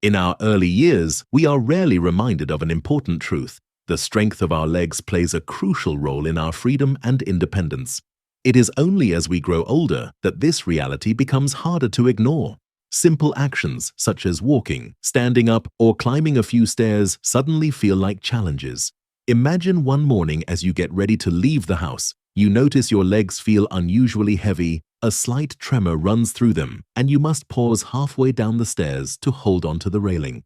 In our early years, we are rarely reminded of an important truth. The strength of our legs plays a crucial role in our freedom and independence. It is only as we grow older that this reality becomes harder to ignore. Simple actions such as walking, standing up, or climbing a few stairs suddenly feel like challenges. Imagine one morning as you get ready to leave the house. You notice your legs feel unusually heavy, a slight tremor runs through them, and you must pause halfway down the stairs to hold onto the railing.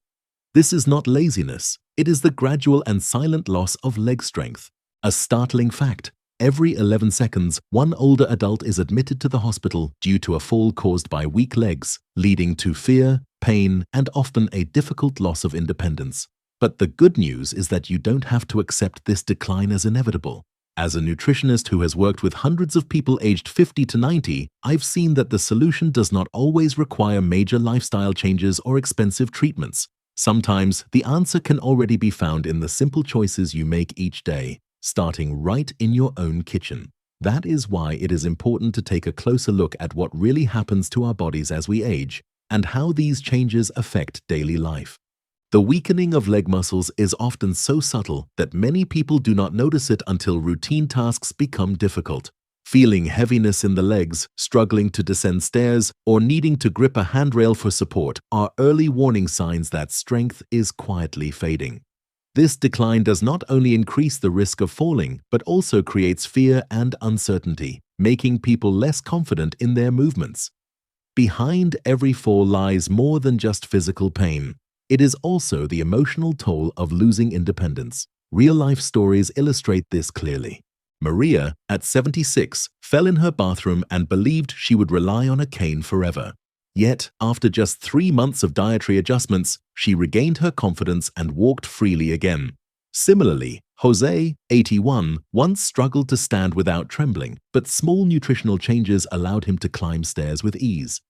This is not laziness, it is the gradual and silent loss of leg strength. A startling fact: every 11 seconds, one older adult is admitted to the hospital due to a fall caused by weak legs, leading to fear, pain, and often a difficult loss of independence. But the good news is that you don't have to accept this decline as inevitable. As a nutritionist who has worked with hundreds of people aged 50 to 90, I've seen that the solution does not always require major lifestyle changes or expensive treatments. Sometimes the answer can already be found in the simple choices you make each day, starting right in your own kitchen. That is why it is important to take a closer look at what really happens to our bodies as we age and how these changes affect daily life. The weakening of leg muscles is often so subtle that many people do not notice it until routine tasks become difficult. Feeling heaviness in the legs, struggling to descend stairs, or needing to grip a handrail for support are early warning signs that strength is quietly fading. This decline does not only increase the risk of falling, but also creates fear and uncertainty, making people less confident in their movements. Behind every fall lies more than just physical pain. It is also the emotional toll of losing independence. Real-life stories illustrate this clearly. Maria, at 76, fell in her bathroom and believed she would rely on a cane forever. Yet, after just 3 months of dietary adjustments, she regained her confidence and walked freely again. Similarly, Jose, 81, once struggled to stand without trembling, but small nutritional changes allowed him to climb stairs with ease.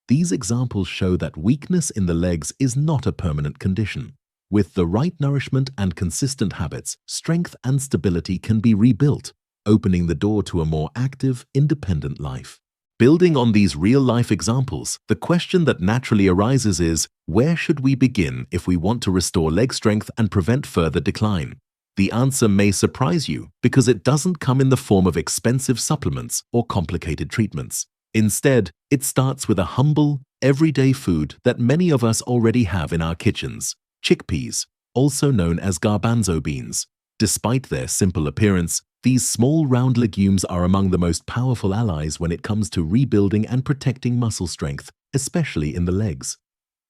These examples show that weakness in the legs is not a permanent condition. With the right nourishment and consistent habits, strength and stability can be rebuilt, opening the door to a more active, independent life. Building on these real-life examples, the question that naturally arises is, where should we begin if we want to restore leg strength and prevent further decline? The answer may surprise you because it doesn't come in the form of expensive supplements or complicated treatments. Instead, it starts with a humble, everyday food that many of us already have in our kitchens: chickpeas, also known as garbanzo beans. Despite their simple appearance, these small round legumes are among the most powerful allies when it comes to rebuilding and protecting muscle strength, especially in the legs.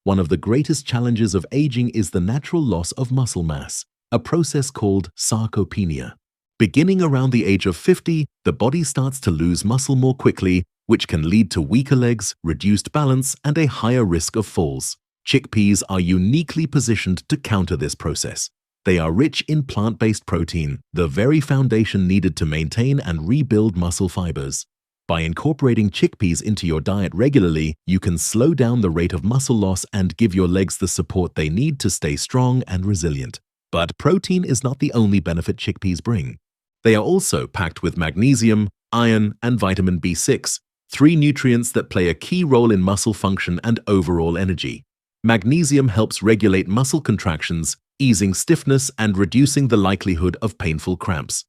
One of the greatest challenges of aging is the natural loss of muscle mass, a process called sarcopenia. Beginning around the age of 50, the body starts to lose muscle more quickly, which can lead to weaker legs, reduced balance, and a higher risk of falls. Chickpeas are uniquely positioned to counter this process. They are rich in plant-based protein, the very foundation needed to maintain and rebuild muscle fibers. By incorporating chickpeas into your diet regularly, you can slow down the rate of muscle loss and give your legs the support they need to stay strong and resilient. But protein is not the only benefit chickpeas bring. They are also packed with magnesium, iron, and vitamin B6, 3 nutrients that play a key role in muscle function and overall energy. Magnesium helps regulate muscle contractions, easing stiffness and reducing the likelihood of painful cramps.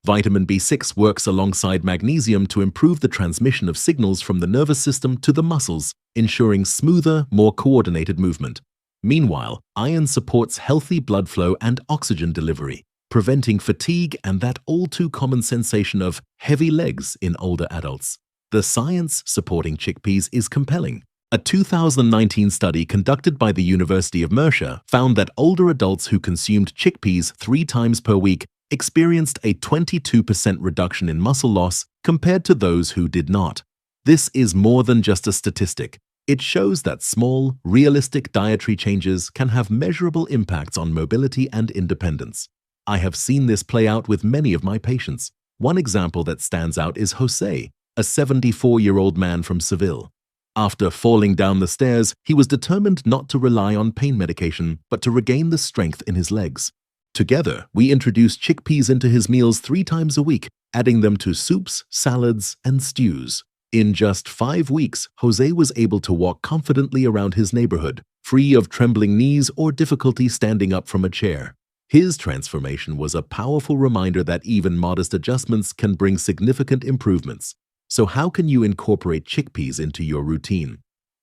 Vitamin B6 works alongside magnesium to improve the transmission of signals from the nervous system to the muscles, ensuring smoother, more coordinated movement. Meanwhile, iron supports healthy blood flow and oxygen delivery, preventing fatigue and that all-too-common sensation of heavy legs in older adults. The science supporting chickpeas is compelling. A 2019 study conducted by the University of Mercia found that older adults who consumed chickpeas 3 times per week experienced a 22% reduction in muscle loss compared to those who did not. This is more than just a statistic. It shows that small, realistic dietary changes can have measurable impacts on mobility and independence. I have seen this play out with many of my patients. One example that stands out is Jose, a 74-year-old man from Seville. After falling down the stairs, he was determined not to rely on pain medication, but to regain the strength in his legs. Together, we introduced chickpeas into his meals 3 times a week, adding them to soups, salads, and stews. In just 5 weeks, Jose was able to walk confidently around his neighborhood, free of trembling knees or difficulty standing up from a chair. His transformation was a powerful reminder that even modest adjustments can bring significant improvements. So how can you incorporate chickpeas into your routine?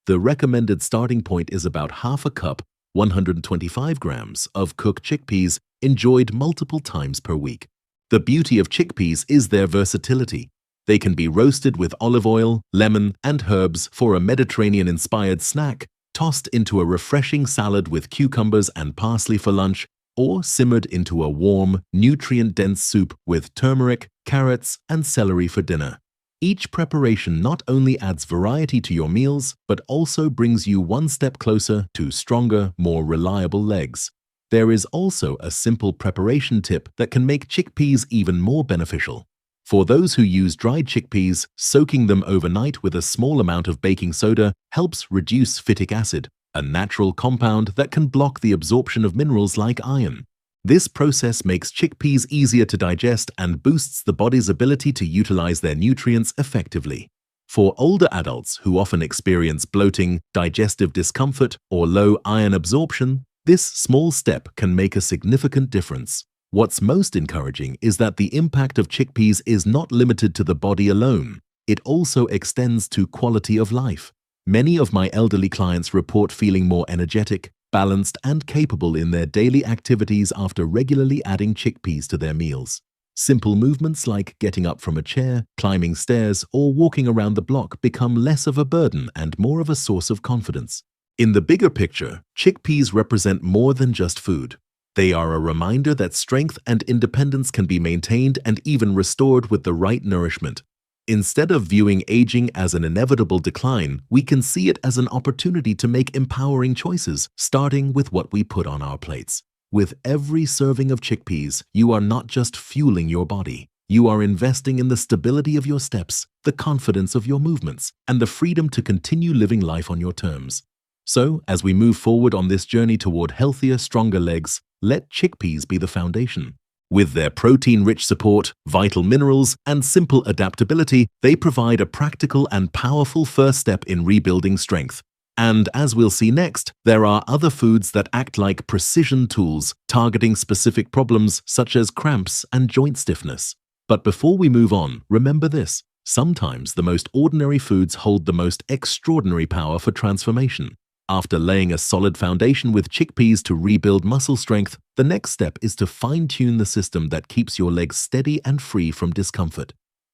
The recommended starting point is about half a cup, 125 grams, of cooked chickpeas enjoyed multiple times per week. The beauty of chickpeas is their versatility. They can be roasted with olive oil, lemon, and herbs for a Mediterranean-inspired snack, tossed into a refreshing salad with cucumbers and parsley for lunch, or simmered into a warm, nutrient-dense soup with turmeric, carrots, and celery for dinner. Each preparation not only adds variety to your meals, but also brings you one step closer to stronger, more reliable legs. There is also a simple preparation tip that can make chickpeas even more beneficial. For those who use dried chickpeas, soaking them overnight with a small amount of baking soda helps reduce phytic acid, a natural compound that can block the absorption of minerals like iron. This process makes chickpeas easier to digest and boosts the body's ability to utilize their nutrients effectively. For older adults who often experience bloating, digestive discomfort, or low iron absorption, this small step can make a significant difference. What's most encouraging is that the impact of chickpeas is not limited to the body alone. It also extends to quality of life. Many of my elderly clients report feeling more energetic, balanced, and capable in their daily activities after regularly adding chickpeas to their meals. Simple movements like getting up from a chair, climbing stairs, or walking around the block become less of a burden and more of a source of confidence. In the bigger picture, chickpeas represent more than just food. They are a reminder that strength and independence can be maintained and even restored with the right nourishment. Instead of viewing aging as an inevitable decline, we can see it as an opportunity to make empowering choices, starting with what we put on our plates. With every serving of chickpeas, you are not just fueling your body. You are investing in the stability of your steps, the confidence of your movements, and the freedom to continue living life on your terms. So, as we move forward on this journey toward healthier, stronger legs, let chickpeas be the foundation. With their protein-rich support, vital minerals, and simple adaptability, they provide a practical and powerful first step in rebuilding strength. And as we'll see next, there are other foods that act like precision tools, targeting specific problems such as cramps and joint stiffness. But before we move on, remember this: sometimes the most ordinary foods hold the most extraordinary power for transformation. After laying a solid foundation with chickpeas to rebuild muscle strength, the next step is to fine-tune the system that keeps your legs steady and free from discomfort.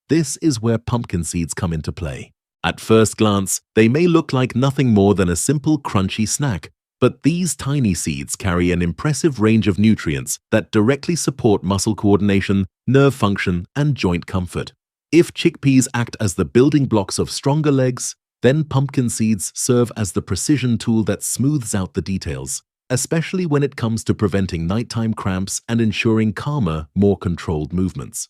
This is where pumpkin seeds come into play. At first glance, they may look like nothing more than a simple crunchy snack, but these tiny seeds carry an impressive range of nutrients that directly support muscle coordination, nerve function, and joint comfort. If chickpeas act as the building blocks of stronger legs, then pumpkin seeds serve as the precision tool that smooths out the details, especially when it comes to preventing nighttime cramps and ensuring calmer, more controlled movements.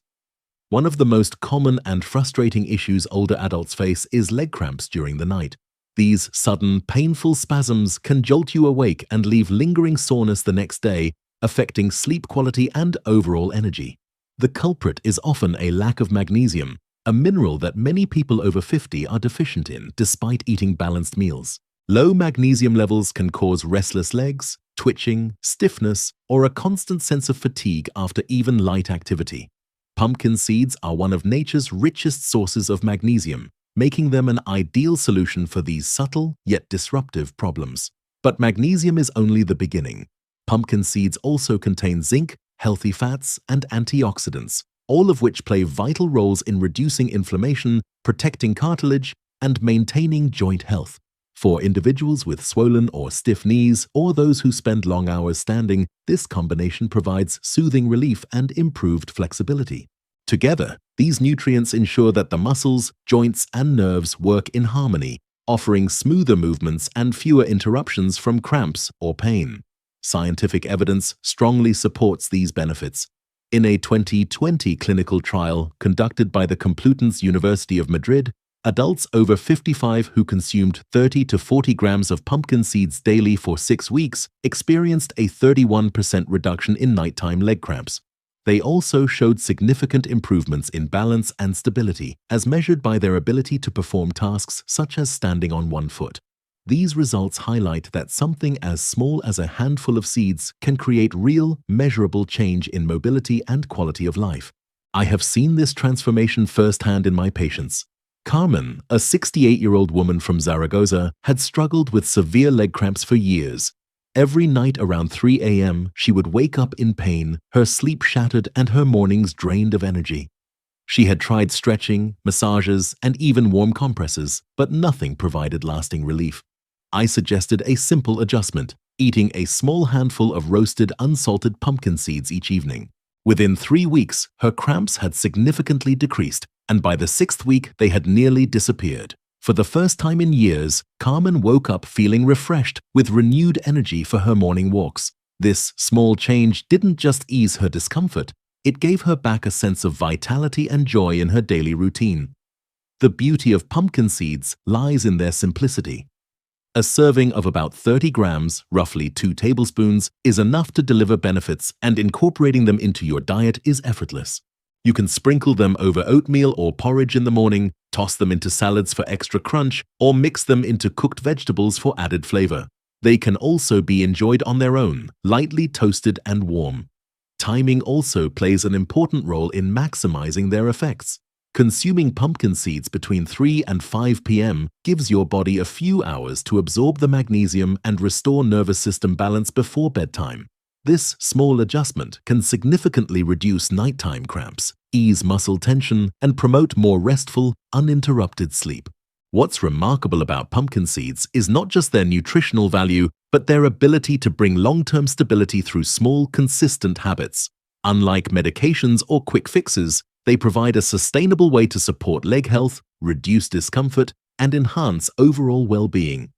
One of the most common and frustrating issues older adults face is leg cramps during the night. These sudden, painful spasms can jolt you awake and leave lingering soreness the next day, affecting sleep quality and overall energy. The culprit is often a lack of magnesium, a mineral that many people over 50 are deficient in despite eating balanced meals. Low magnesium levels can cause restless legs, twitching, stiffness, or a constant sense of fatigue after even light activity. Pumpkin seeds are one of nature's richest sources of magnesium, making them an ideal solution for these subtle yet disruptive problems. But magnesium is only the beginning. Pumpkin seeds also contain zinc, healthy fats, and antioxidants, all of which play vital roles in reducing inflammation, protecting cartilage, and maintaining joint health. For individuals with swollen or stiff knees, or those who spend long hours standing, this combination provides soothing relief and improved flexibility. Together, these nutrients ensure that the muscles, joints, and nerves work in harmony, offering smoother movements and fewer interruptions from cramps or pain. Scientific evidence strongly supports these benefits. In a 2020 clinical trial conducted by the Complutense University of Madrid, adults over 55 who consumed 30 to 40 grams of pumpkin seeds daily for 6 weeks experienced a 31% reduction in nighttime leg cramps. They also showed significant improvements in balance and stability, as measured by their ability to perform tasks such as standing on one foot. These results highlight that something as small as a handful of seeds can create real, measurable change in mobility and quality of life. I have seen this transformation firsthand in my patients. Carmen, a 68-year-old woman from Zaragoza, had struggled with severe leg cramps for years. Every night around 3 a.m., she would wake up in pain, her sleep shattered and her mornings drained of energy. She had tried stretching, massages, and even warm compresses, but nothing provided lasting relief. I suggested a simple adjustment, eating a small handful of roasted, unsalted pumpkin seeds each evening. Within 3 weeks, her cramps had significantly decreased, and by the 6th week, they had nearly disappeared. For the first time in years, Carmen woke up feeling refreshed, with renewed energy for her morning walks. This small change didn't just ease her discomfort, it gave her back a sense of vitality and joy in her daily routine. The beauty of pumpkin seeds lies in their simplicity. A serving of about 30 grams, roughly 2 tablespoons, is enough to deliver benefits, and incorporating them into your diet is effortless. You can sprinkle them over oatmeal or porridge in the morning, toss them into salads for extra crunch, or mix them into cooked vegetables for added flavor. They can also be enjoyed on their own, lightly toasted and warm. Timing also plays an important role in maximizing their effects. Consuming pumpkin seeds between 3 and 5 p.m. gives your body a few hours to absorb the magnesium and restore nervous system balance before bedtime. This small adjustment can significantly reduce nighttime cramps, ease muscle tension, and promote more restful, uninterrupted sleep. What's remarkable about pumpkin seeds is not just their nutritional value, but their ability to bring long-term stability through small, consistent habits. Unlike medications or quick fixes, they provide a sustainable way to support leg health, reduce discomfort, and enhance overall well-being.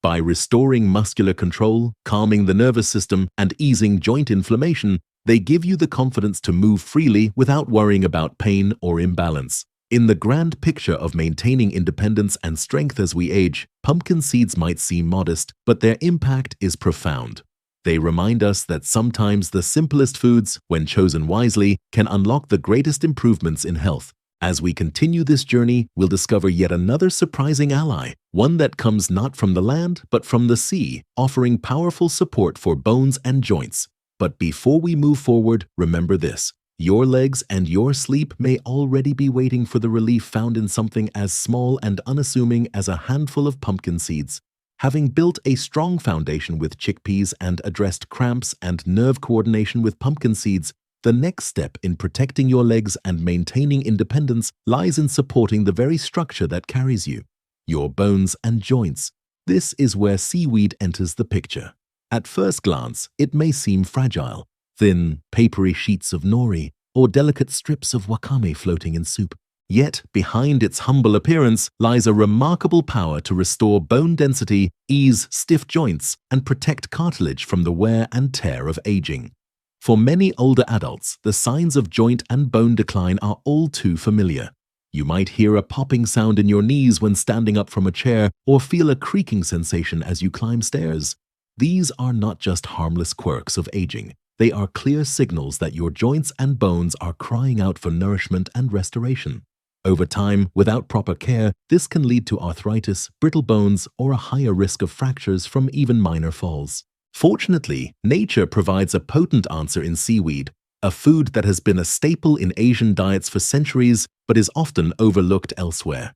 By restoring muscular control, calming the nervous system, and easing joint inflammation, they give you the confidence to move freely without worrying about pain or imbalance. In the grand picture of maintaining independence and strength as we age, pumpkin seeds might seem modest, but their impact is profound. They remind us that sometimes the simplest foods, when chosen wisely, can unlock the greatest improvements in health. As we continue this journey, we'll discover yet another surprising ally, one that comes not from the land, but from the sea, offering powerful support for bones and joints. But before we move forward, remember this: your legs and your sleep may already be waiting for the relief found in something as small and unassuming as a handful of pumpkin seeds. Having built a strong foundation with chickpeas and addressed cramps and nerve coordination with pumpkin seeds, the next step in protecting your legs and maintaining independence lies in supporting the very structure that carries you, your bones and joints. This is where seaweed enters the picture. At first glance, it may seem fragile: thin, papery sheets of nori, or delicate strips of wakame floating in soup. Yet, behind its humble appearance lies a remarkable power to restore bone density, ease stiff joints, and protect cartilage from the wear and tear of aging. For many older adults, the signs of joint and bone decline are all too familiar. You might hear a popping sound in your knees when standing up from a chair, or feel a creaking sensation as you climb stairs. These are not just harmless quirks of aging. They are clear signals that your joints and bones are crying out for nourishment and restoration. Over time, without proper care, this can lead to arthritis, brittle bones, or a higher risk of fractures from even minor falls. Fortunately, nature provides a potent answer in seaweed, a food that has been a staple in Asian diets for centuries but is often overlooked elsewhere.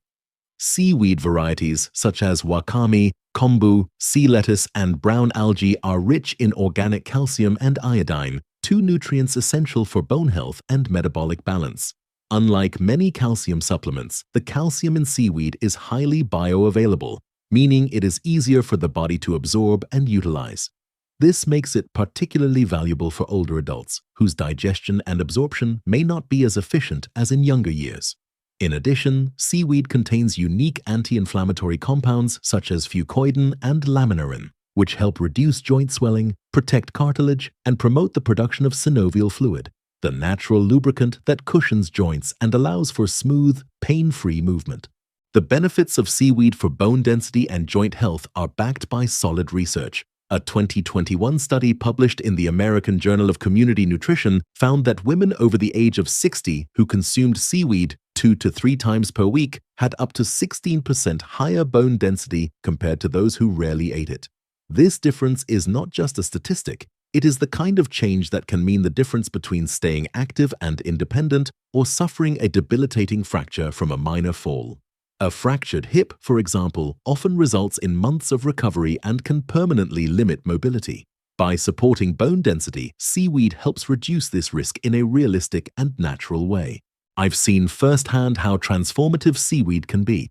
Seaweed varieties such as wakame, kombu, sea lettuce, and brown algae are rich in organic calcium and iodine, two nutrients essential for bone health and metabolic balance. Unlike many calcium supplements, the calcium in seaweed is highly bioavailable, meaning it is easier for the body to absorb and utilize. This makes it particularly valuable for older adults, whose digestion and absorption may not be as efficient as in younger years. In addition, seaweed contains unique anti-inflammatory compounds such as fucoidan and laminarin, which help reduce joint swelling, protect cartilage, and promote the production of synovial fluid, the natural lubricant that cushions joints and allows for smooth, pain-free movement. The benefits of seaweed for bone density and joint health are backed by solid research. A 2021 study published in the American Journal of Community Nutrition found that women over the age of 60 who consumed seaweed 2 to 3 times per week had up to 16% higher bone density compared to those who rarely ate it. This difference is not just a statistic, it is the kind of change that can mean the difference between staying active and independent or suffering a debilitating fracture from a minor fall. A fractured hip, for example, often results in months of recovery and can permanently limit mobility. By supporting bone density, seaweed helps reduce this risk in a realistic and natural way. I've seen firsthand how transformative seaweed can be.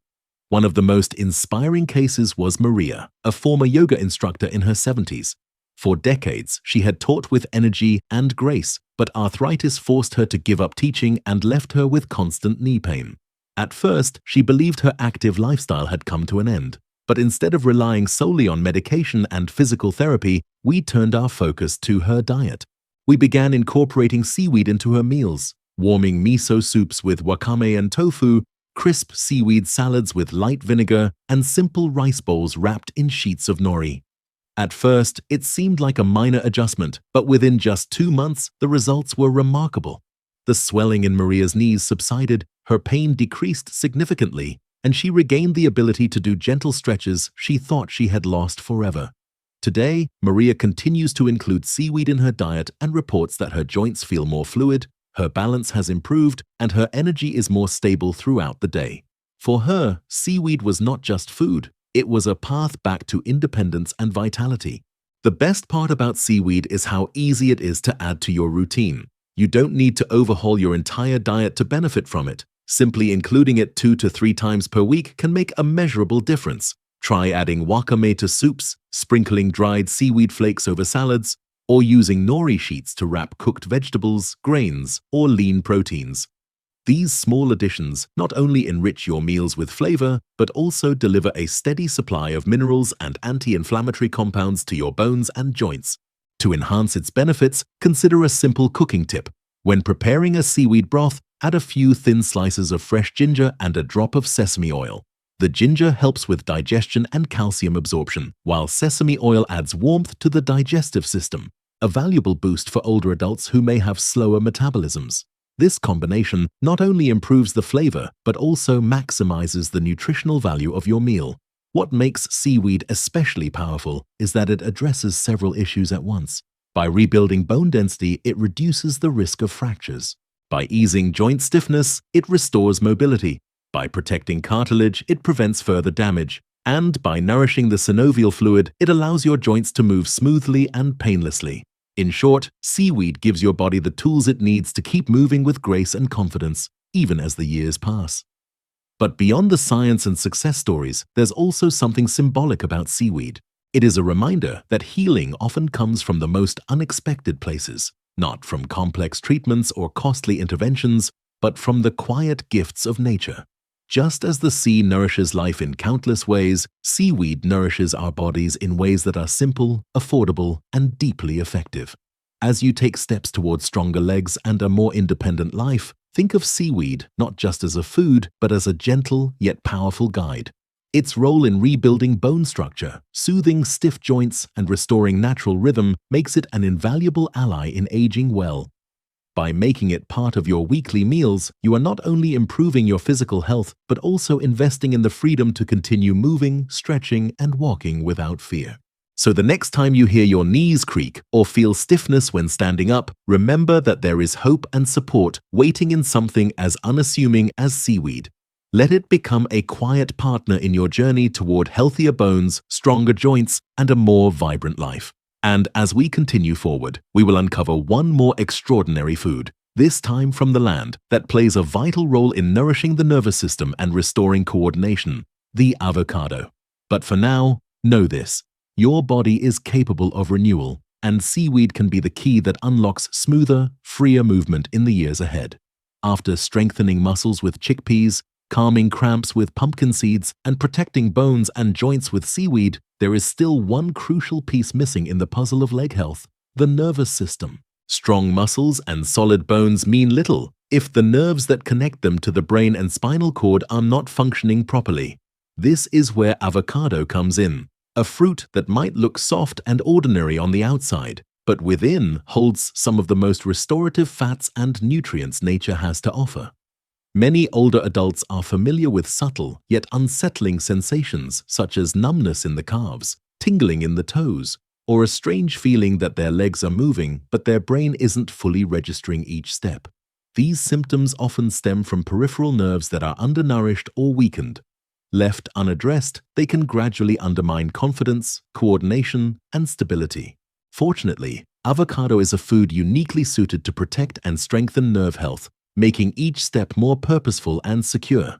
One of the most inspiring cases was Maria, a former yoga instructor in her 70s. For decades, she had taught with energy and grace, but arthritis forced her to give up teaching and left her with constant knee pain. At first, she believed her active lifestyle had come to an end. But instead of relying solely on medication and physical therapy, we turned our focus to her diet. We began incorporating seaweed into her meals, warming miso soups with wakame and tofu, crisp seaweed salads with light vinegar, and simple rice bowls wrapped in sheets of nori. At first, it seemed like a minor adjustment, but within just 2 months, the results were remarkable. The swelling in Maria's knees subsided, her pain decreased significantly, and she regained the ability to do gentle stretches she thought she had lost forever. Today, Maria continues to include seaweed in her diet and reports that her joints feel more fluid, her balance has improved, and her energy is more stable throughout the day. For her, seaweed was not just food, it was a path back to independence and vitality. The best part about seaweed is how easy it is to add to your routine. You don't need to overhaul your entire diet to benefit from it. Simply including it 2 to 3 times per week can make a measurable difference. Try adding wakame to soups, sprinkling dried seaweed flakes over salads, or using nori sheets to wrap cooked vegetables, grains, or lean proteins. These small additions not only enrich your meals with flavor, but also deliver a steady supply of minerals and anti-inflammatory compounds to your bones and joints. To enhance its benefits, consider a simple cooking tip. When preparing a seaweed broth, add a few thin slices of fresh ginger and a drop of sesame oil. The ginger helps with digestion and calcium absorption, while sesame oil adds warmth to the digestive system, a valuable boost for older adults who may have slower metabolisms. This combination not only improves the flavor, but also maximizes the nutritional value of your meal. What makes seaweed especially powerful is that it addresses several issues at once. By rebuilding bone density, it reduces the risk of fractures. By easing joint stiffness, it restores mobility. By protecting cartilage, it prevents further damage. And by nourishing the synovial fluid, it allows your joints to move smoothly and painlessly. In short, seaweed gives your body the tools it needs to keep moving with grace and confidence, even as the years pass. But beyond the science and success stories, there's also something symbolic about seaweed. It is a reminder that healing often comes from the most unexpected places, not from complex treatments or costly interventions, but from the quiet gifts of nature. Just as the sea nourishes life in countless ways, seaweed nourishes our bodies in ways that are simple, affordable, and deeply effective. As you take steps towards stronger legs and a more independent life, think of seaweed not just as a food, but as a gentle yet powerful guide. Its role in rebuilding bone structure, soothing stiff joints, and restoring natural rhythm makes it an invaluable ally in aging well. By making it part of your weekly meals, you are not only improving your physical health, but also investing in the freedom to continue moving, stretching, and walking without fear. So the next time you hear your knees creak or feel stiffness when standing up, remember that there is hope and support waiting in something as unassuming as seaweed. Let it become a quiet partner in your journey toward healthier bones, stronger joints, and a more vibrant life. And as we continue forward, we will uncover one more extraordinary food, this time from the land, that plays a vital role in nourishing the nervous system and restoring coordination, the avocado. But for now, know this: your body is capable of renewal, and seaweed can be the key that unlocks smoother, freer movement in the years ahead. After strengthening muscles with chickpeas, calming cramps with pumpkin seeds, and protecting bones and joints with seaweed, there is still one crucial piece missing in the puzzle of leg health: the nervous system. Strong muscles and solid bones mean little if the nerves that connect them to the brain and spinal cord are not functioning properly. This is where avocado comes in, a fruit that might look soft and ordinary on the outside, but within holds some of the most restorative fats and nutrients nature has to offer. Many older adults are familiar with subtle yet unsettling sensations such as numbness in the calves, tingling in the toes, or a strange feeling that their legs are moving but their brain isn't fully registering each step. These symptoms often stem from peripheral nerves that are undernourished or weakened. Left unaddressed, they can gradually undermine confidence, coordination, and stability. Fortunately, avocado is a food uniquely suited to protect and strengthen nerve health, making each step more purposeful and secure.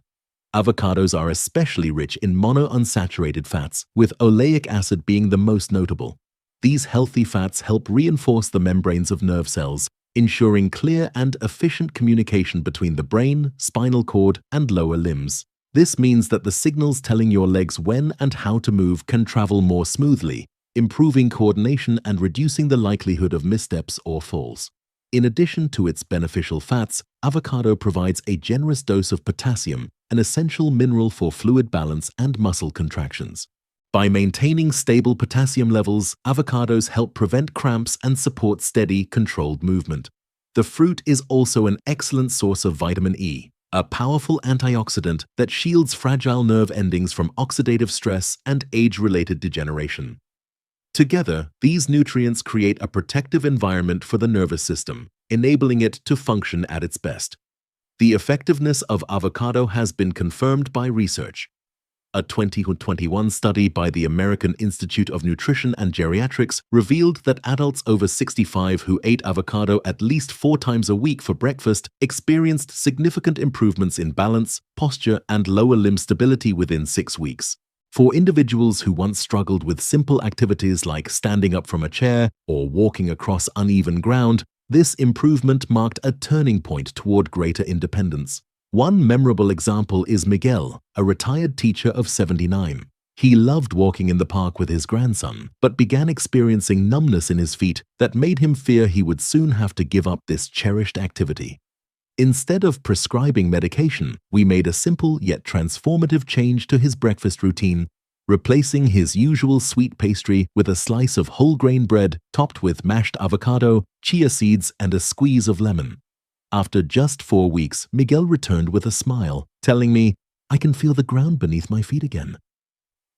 Avocados are especially rich in monounsaturated fats, with oleic acid being the most notable. These healthy fats help reinforce the membranes of nerve cells, ensuring clear and efficient communication between the brain, spinal cord, and lower limbs. This means that the signals telling your legs when and how to move can travel more smoothly, improving coordination and reducing the likelihood of missteps or falls. In addition to its beneficial fats, avocado provides a generous dose of potassium, an essential mineral for fluid balance and muscle contractions. By maintaining stable potassium levels, avocados help prevent cramps and support steady, controlled movement. The fruit is also an excellent source of vitamin E, a powerful antioxidant that shields fragile nerve endings from oxidative stress and age-related degeneration. Together, these nutrients create a protective environment for the nervous system, enabling it to function at its best. The effectiveness of avocado has been confirmed by research. A 2021 study by the American Institute of Nutrition and Geriatrics revealed that adults over 65 who ate avocado at least 4 times a week for breakfast experienced significant improvements in balance, posture, and lower limb stability within 6 weeks. For individuals who once struggled with simple activities like standing up from a chair or walking across uneven ground, this improvement marked a turning point toward greater independence. One memorable example is Miguel, a retired teacher of 79. He loved walking in the park with his grandson, but began experiencing numbness in his feet that made him fear he would soon have to give up this cherished activity. Instead of prescribing medication, we made a simple yet transformative change to his breakfast routine, replacing his usual sweet pastry with a slice of whole grain bread topped with mashed avocado, chia seeds, and a squeeze of lemon. After just 4 weeks, Miguel returned with a smile, telling me, "I can feel the ground beneath my feet again."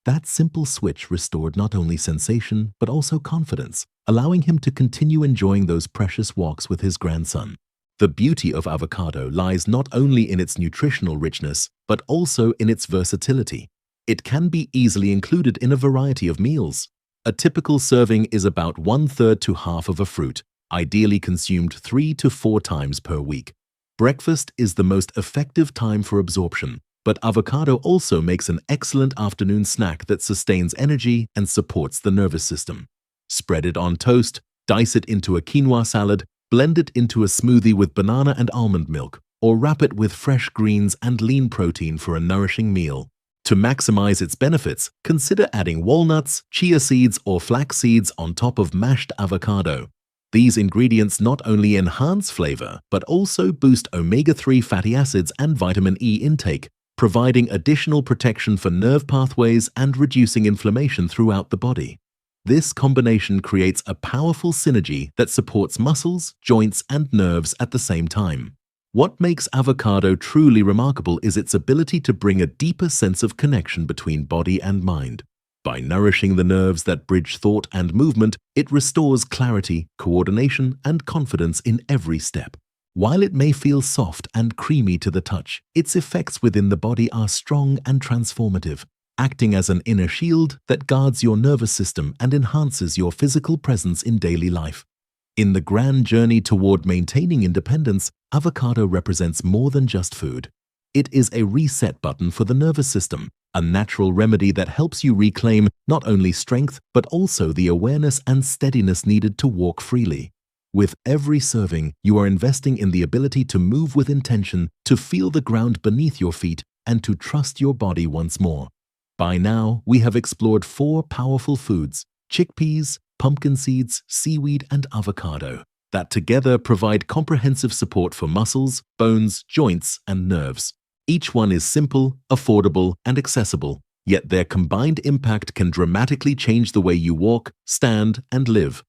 That simple switch restored not only sensation, but also confidence, allowing him to continue enjoying those precious walks with his grandson. The beauty of avocado lies not only in its nutritional richness, but also in its versatility. It can be easily included in a variety of meals. A typical serving is about 1/3 to half of a fruit, ideally consumed 3 to 4 times per week. Breakfast is the most effective time for absorption, but avocado also makes an excellent afternoon snack that sustains energy and supports the nervous system. Spread it on toast, dice it into a quinoa salad, blend it into a smoothie with banana and almond milk, or wrap it with fresh greens and lean protein for a nourishing meal. To maximize its benefits, consider adding walnuts, chia seeds, or flax seeds on top of mashed avocado. These ingredients not only enhance flavor, but also boost omega-3 fatty acids and vitamin E intake, providing additional protection for nerve pathways and reducing inflammation throughout the body. This combination creates a powerful synergy that supports muscles, joints, and nerves at the same time. What makes avocado truly remarkable is its ability to bring a deeper sense of connection between body and mind. By nourishing the nerves that bridge thought and movement, it restores clarity, coordination, and confidence in every step. While it may feel soft and creamy to the touch, its effects within the body are strong and transformative, acting as an inner shield that guards your nervous system and enhances your physical presence in daily life. In the grand journey toward maintaining independence, avocado represents more than just food. It is a reset button for the nervous system, a natural remedy that helps you reclaim not only strength, but also the awareness and steadiness needed to walk freely. With every serving, you are investing in the ability to move with intention, to feel the ground beneath your feet, and to trust your body once more. By now, we have explored 4 powerful foods: chickpeas, pumpkin seeds, seaweed, and avocado, that together provide comprehensive support for muscles, bones, joints, and nerves. Each one is simple, affordable, and accessible, yet their combined impact can dramatically change the way you walk, stand, and live.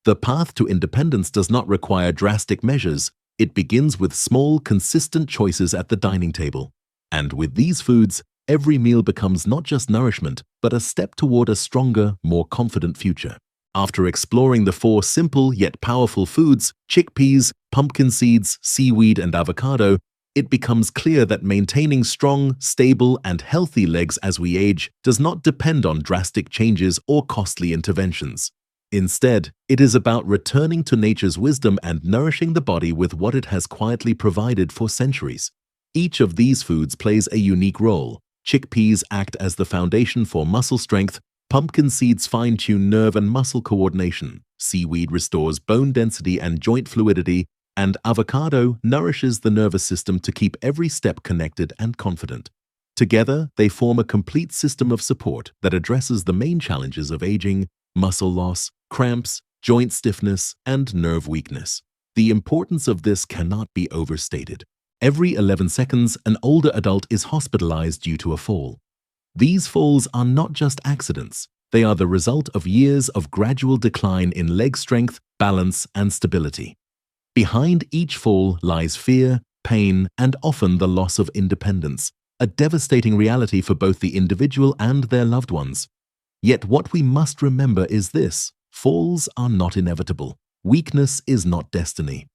The path to independence does not require drastic measures. It begins with small, consistent choices at the dining table. And with these foods, every meal becomes not just nourishment, but a step toward a stronger, more confident future. After exploring the 4 simple yet powerful foods, chickpeas, pumpkin seeds, seaweed, and avocado, it becomes clear that maintaining strong, stable, and healthy legs as we age does not depend on drastic changes or costly interventions. Instead, it is about returning to nature's wisdom and nourishing the body with what it has quietly provided for centuries. Each of these foods plays a unique role. Chickpeas act as the foundation for muscle strength, pumpkin seeds fine-tune nerve and muscle coordination, seaweed restores bone density and joint fluidity, and avocado nourishes the nervous system to keep every step connected and confident. Together, they form a complete system of support that addresses the main challenges of aging: muscle loss, cramps, joint stiffness, and nerve weakness. The importance of this cannot be overstated. Every 11 seconds, an older adult is hospitalized due to a fall. These falls are not just accidents. They are the result of years of gradual decline in leg strength, balance, and stability. Behind each fall lies fear, pain, and often the loss of independence, a devastating reality for both the individual and their loved ones. Yet what we must remember is this: falls are not inevitable. Weakness is not destiny.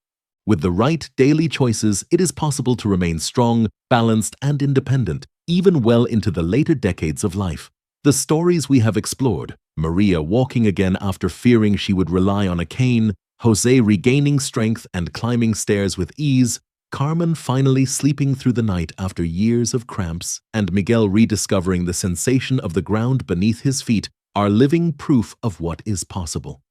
With the right daily choices, it is possible to remain strong, balanced, and independent, even well into the later decades of life. The stories we have explored: Maria walking again after fearing she would rely on a cane, Jose regaining strength and climbing stairs with ease, Carmen finally sleeping through the night after years of cramps, and Miguel rediscovering the sensation of the ground beneath his feet, are living proof of what is possible.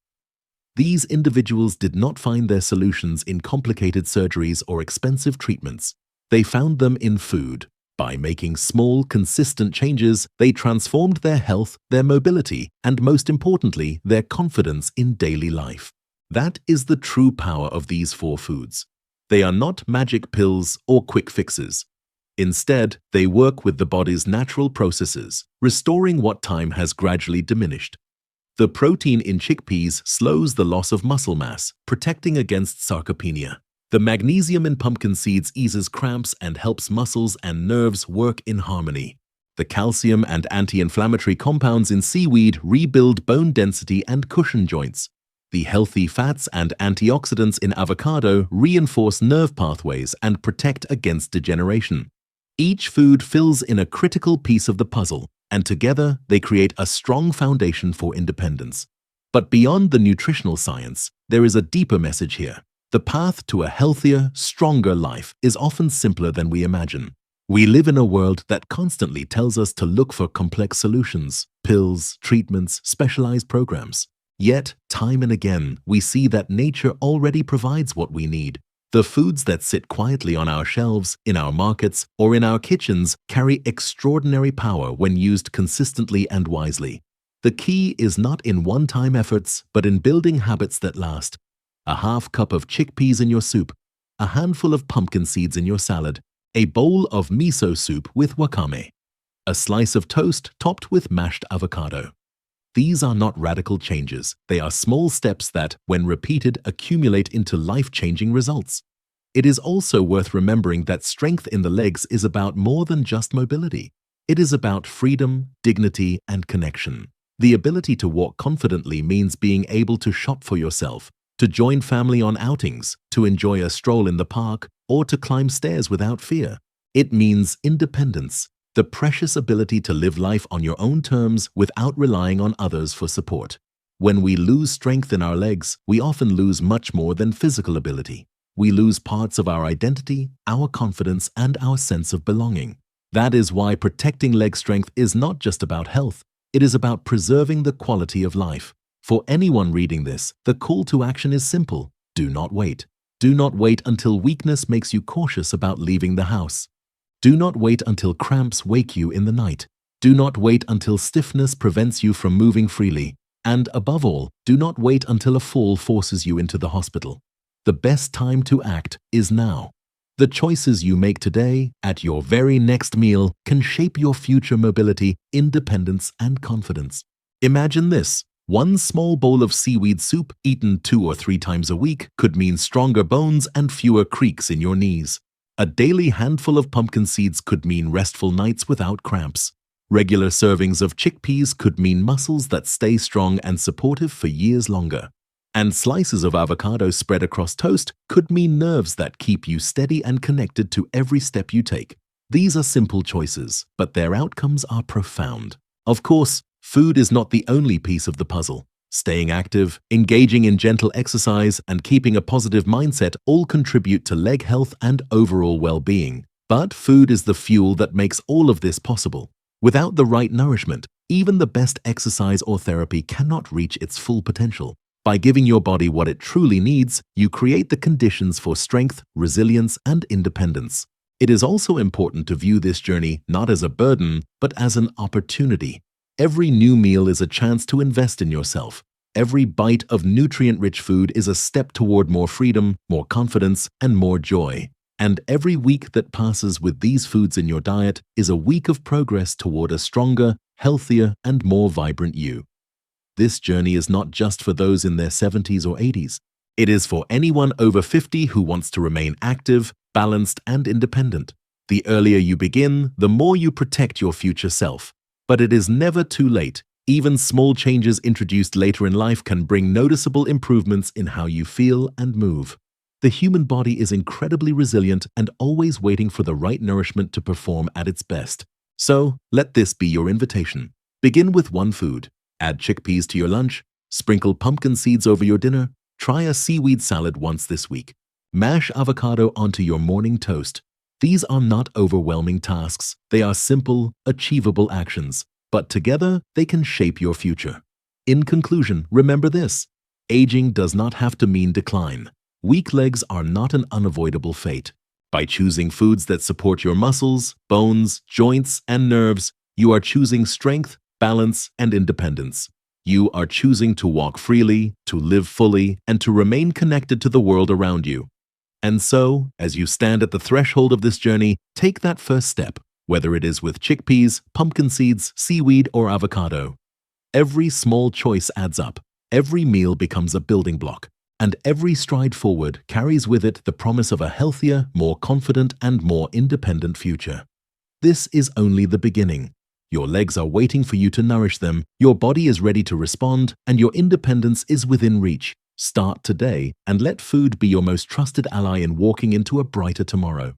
These individuals did not find their solutions in complicated surgeries or expensive treatments. They found them in food. By making small, consistent changes, they transformed their health, their mobility, and most importantly, their confidence in daily life. That is the true power of these 4 foods. They are not magic pills or quick fixes. Instead, they work with the body's natural processes, restoring what time has gradually diminished. The protein in chickpeas slows the loss of muscle mass, protecting against sarcopenia. The magnesium in pumpkin seeds eases cramps and helps muscles and nerves work in harmony. The calcium and anti-inflammatory compounds in seaweed rebuild bone density and cushion joints. The healthy fats and antioxidants in avocado reinforce nerve pathways and protect against degeneration. Each food fills in a critical piece of the puzzle, and together they create a strong foundation for independence. But beyond the nutritional science, there is a deeper message here. The path to a healthier, stronger life is often simpler than we imagine. We live in a world that constantly tells us to look for complex solutions: pills, treatments, specialized programs. Yet, time and again, we see that nature already provides what we need. The foods that sit quietly on our shelves, in our markets, or in our kitchens carry extraordinary power when used consistently and wisely. The key is not in one-time efforts, but in building habits that last. A half cup of chickpeas in your soup, a handful of pumpkin seeds in your salad, a bowl of miso soup with wakame, a slice of toast topped with mashed avocado. These are not radical changes. They are small steps that, when repeated, accumulate into life-changing results. It is also worth remembering that strength in the legs is about more than just mobility. It is about freedom, dignity, and connection. The ability to walk confidently means being able to shop for yourself, to join family on outings, to enjoy a stroll in the park, or to climb stairs without fear. It means independence, the precious ability to live life on your own terms without relying on others for support. When we lose strength in our legs, we often lose much more than physical ability. We lose parts of our identity, our confidence, and our sense of belonging. That is why protecting leg strength is not just about health. It is about preserving the quality of life. For anyone reading this, the call to action is simple: do not wait. Do not wait until weakness makes you cautious about leaving the house. Do not wait until cramps wake you in the night. Do not wait until stiffness prevents you from moving freely. And above all, do not wait until a fall forces you into the hospital. The best time to act is now. The choices you make today, at your very next meal, can shape your future mobility, independence, and confidence. Imagine this: One small bowl of seaweed soup eaten 2 or 3 times a week could mean stronger bones and fewer creaks in your knees. A daily handful of pumpkin seeds could mean restful nights without cramps. Regular servings of chickpeas could mean muscles that stay strong and supportive for years longer. And slices of avocado spread across toast could mean nerves that keep you steady and connected to every step you take. These are simple choices, but their outcomes are profound. Of course, food is not the only piece of the puzzle. Staying active, engaging in gentle exercise, and keeping a positive mindset all contribute to leg health and overall well-being. But food is the fuel that makes all of this possible. Without the right nourishment, even the best exercise or therapy cannot reach its full potential. By giving your body what it truly needs, you create the conditions for strength, resilience, and independence. It is also important to view this journey not as a burden, but as an opportunity. Every new meal is a chance to invest in yourself. Every bite of nutrient-rich food is a step toward more freedom, more confidence, and more joy. And every week that passes with these foods in your diet is a week of progress toward a stronger, healthier, and more vibrant you. This journey is not just for those in their 70s or 80s. It is for anyone over 50 who wants to remain active, balanced, and independent. The earlier you begin, the more you protect your future self. But it is never too late. Even small changes introduced later in life can bring noticeable improvements in how you feel and move. The human body is incredibly resilient and always waiting for the right nourishment to perform at its best. So, let this be your invitation. Begin with one food. Add chickpeas to your lunch, sprinkle pumpkin seeds over your dinner, try a seaweed salad once this week. Mash avocado onto your morning toast. These are not overwhelming tasks. They are simple, achievable actions, but together they can shape your future. In conclusion, remember this: aging does not have to mean decline. Weak legs are not an unavoidable fate. By choosing foods that support your muscles, bones, joints, and nerves, you are choosing strength, balance, and independence. You are choosing to walk freely, to live fully, and to remain connected to the world around you. And so, as you stand at the threshold of this journey, take that first step, whether it is with chickpeas, pumpkin seeds, seaweed, or avocado. Every small choice adds up. Every meal becomes a building block, and every stride forward carries with it the promise of a healthier, more confident, and more independent future. This is only the beginning. Your legs are waiting for you to nourish them, your body is ready to respond, and your independence is within reach. Start today and let food be your most trusted ally in walking into a brighter tomorrow.